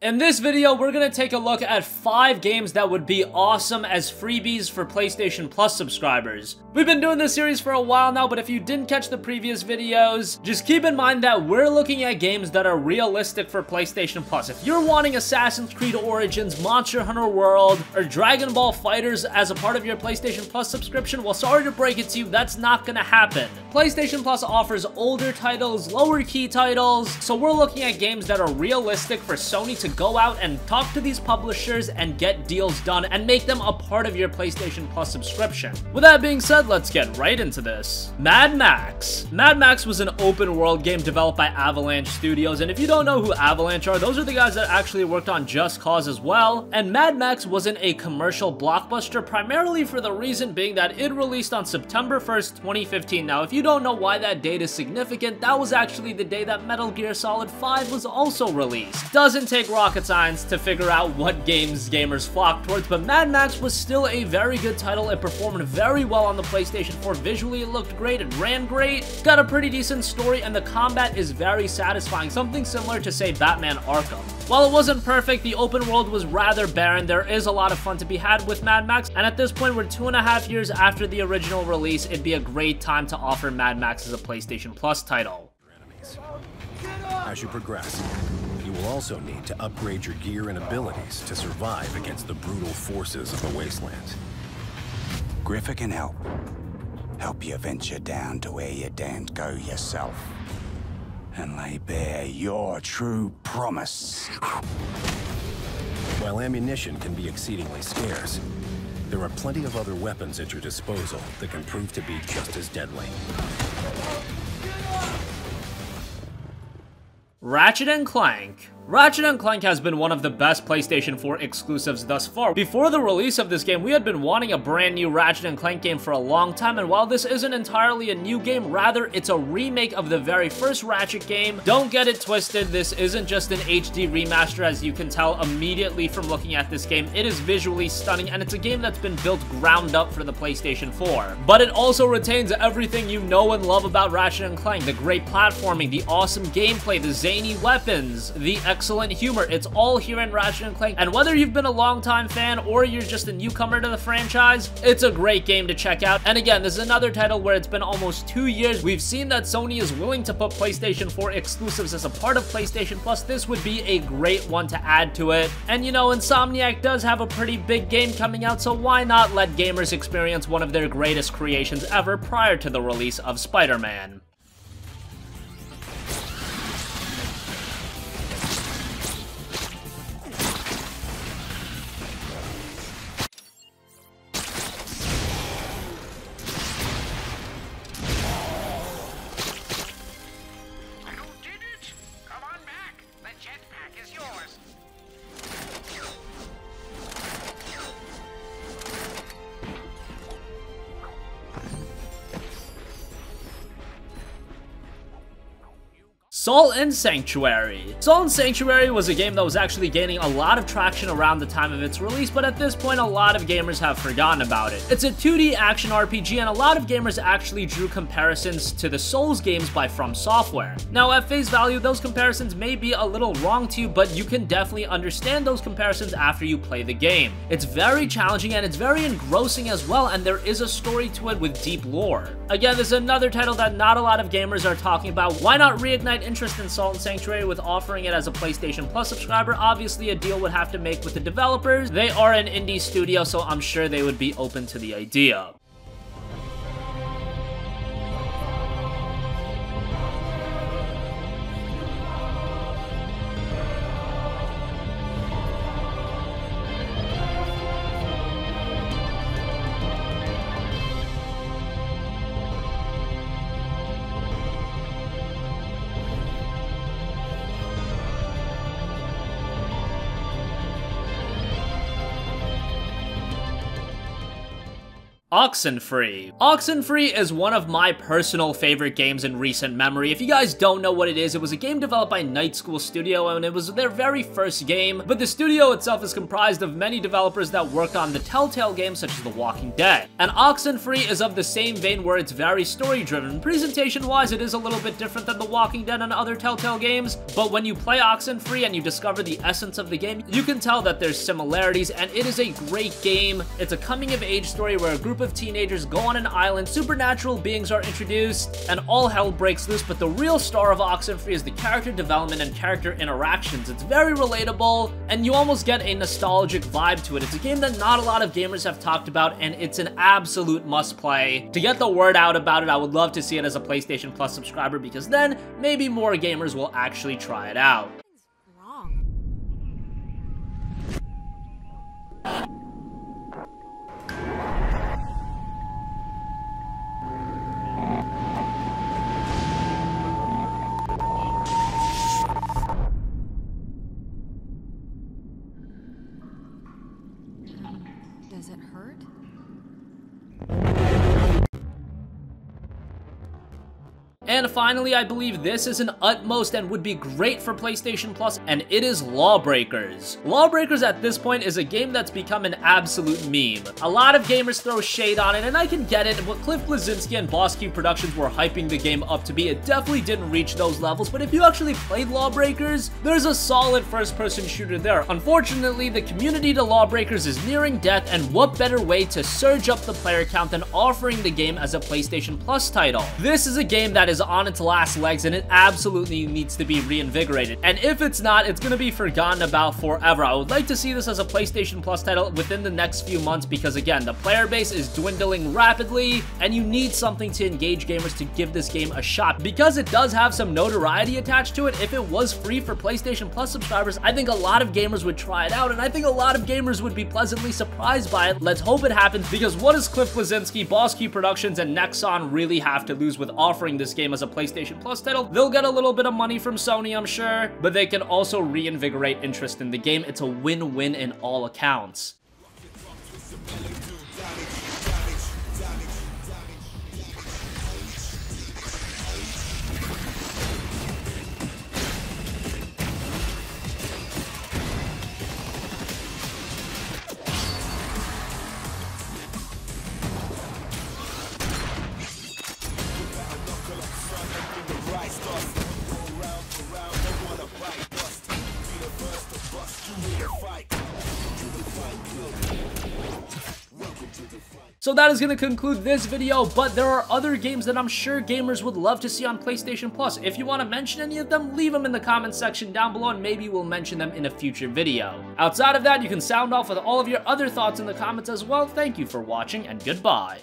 In this video, we're gonna take a look at 5 games that would be awesome as freebies for PlayStation Plus subscribers. We've been doing this series for a while now, but if you didn't catch the previous videos, just keep in mind that we're looking at games that are realistic for PlayStation Plus. If you're wanting Assassin's Creed Origins, Monster Hunter World, or Dragon Ball FighterZ as a part of your PlayStation Plus subscription, well, sorry to break it to you, that's not gonna happen. PlayStation Plus offers older titles, lower key titles, so we're looking at games that are realistic for Sony to go out and talk to these publishers and get deals done and make them a part of your PlayStation Plus subscription. With that being said, let's get right into this. Mad Max. Mad Max was an open world game developed by Avalanche Studios, and if you don't know who Avalanche are, those are the guys that actually worked on Just Cause as well. And Mad Max wasn't a commercial blockbuster, primarily for the reason being that it released on September 1st, 2015. Now, if you don't know why that date is significant, that was actually the day that Metal Gear Solid 5 was also released. Doesn't take rocket science to figure out what games gamers flock towards, but Mad Max was still a very good title. It performed very well on the PlayStation 4. Visually, it looked great, it ran great, got a pretty decent story, and the combat is very satisfying, something similar to, say, Batman Arkham. While it wasn't perfect, the open world was rather barren. There is a lot of fun to be had with Mad Max, and at this point, we're 2.5 years after the original release. It'd be a great time to offer Mad Max as a PlayStation Plus title. As you progress, you will also need to upgrade your gear and abilities to survive against the brutal forces of the wasteland. Griffer can help. Help you venture down to where you daren't go yourself. And lay bare your true promise. While ammunition can be exceedingly scarce, there are plenty of other weapons at your disposal that can prove to be just as deadly. Ratchet Clank. Ratchet Clank has been one of the best PlayStation 4 exclusives thus far. Before the release of this game, we had been wanting a brand new Ratchet Clank game for a long time, and while this isn't entirely a new game, rather it's a remake of the very first Ratchet game. Don't get it twisted, this isn't just an HD remaster, as you can tell immediately from looking at this game. It is visually stunning, and it's a game that's been built ground up for the PlayStation 4. But it also retains everything you know and love about Ratchet Clank: the great platforming, the awesome gameplay, the zany weapons, the excellent humor. It's all here in Ratchet & Clank, and whether you've been a long-time fan or you're just a newcomer to the franchise, it's a great game to check out. And again, this is another title where it's been almost 2 years. We've seen that Sony is willing to put PlayStation 4 exclusives as a part of PlayStation Plus. This would be a great one to add to it. And you know, Insomniac does have a pretty big game coming out, so why not let gamers experience one of their greatest creations ever prior to the release of Spider-Man? Salt and Sanctuary. Salt and Sanctuary was a game that was actually gaining a lot of traction around the time of its release, but at this point, a lot of gamers have forgotten about it. It's a 2D action RPG, and a lot of gamers actually drew comparisons to the Souls games by From Software. Now, at face value, those comparisons may be a little wrong to you, but you can definitely understand those comparisons after you play the game. It's very challenging, and it's very engrossing as well, and there is a story to it with deep lore. Again, this is another title that not a lot of gamers are talking about. Why not reignite interest in Salt and Sanctuary with offering it as a PlayStation Plus subscriber? Obviously, a deal would have to make with the developers. They are an indie studio, so I'm sure they would be open to the idea. Oxenfree. Oxenfree is one of my personal favorite games in recent memory. If you guys don't know what it was a game developed by Night School Studio, and it was their very first game, but the studio itself is comprised of many developers that worked on the Telltale games such as The Walking Dead. And Oxenfree is of the same vein where it's very story-driven. Presentation-wise, it is a little bit different than The Walking Dead and other Telltale games, but when you play Oxenfree and you discover the essence of the game, you can tell that there's similarities, and it is a great game. It's a coming-of-age story where a group of teenagers go on an island, supernatural beings are introduced, and all hell breaks loose, but the real star of Oxenfree is the character development and character interactions. It's very relatable, and you almost get a nostalgic vibe to it. It's a game that not a lot of gamers have talked about, and it's an absolute must-play. To get the word out about it, I would love to see it as a PlayStation Plus subscriber, because then maybe more gamers will actually try it out. Does it hurt? And finally, I believe this is an utmost and would be great for PlayStation Plus, and it is Lawbreakers. Lawbreakers at this point is a game that's become an absolute meme. A lot of gamers throw shade on it, and I can get it. What Cliff Bleszinski and Boss Q Productions were hyping the game up to be, it definitely didn't reach those levels, but if you actually played Lawbreakers, there's a solid first-person shooter there. Unfortunately, the community to Lawbreakers is nearing death, and what better way to surge up the player count than offering the game as a PlayStation Plus title? This is a game that is on its last legs, and it absolutely needs to be reinvigorated. And if it's not, it's going to be forgotten about forever. I would like to see this as a PlayStation Plus title within the next few months because, again, the player base is dwindling rapidly, and you need something to engage gamers to give this game a shot. Because it does have some notoriety attached to it, if it was free for PlayStation Plus subscribers, I think a lot of gamers would try it out, and I think a lot of gamers would be pleasantly surprised by it. Let's hope it happens, because what does Cliff Bleszinski, Boss Q Productions, and Nexon really have to lose with offering this game as a PlayStation Plus title? They'll get a little bit of money from Sony, I'm sure, but they can also reinvigorate interest in the game. It's a win-win in all accounts. So that is going to conclude this video, but there are other games that I'm sure gamers would love to see on PlayStation Plus. If you want to mention any of them, leave them in the comments section down below, and maybe we'll mention them in a future video. Outside of that, you can sound off with all of your other thoughts in the comments as well. Thank you for watching, and goodbye.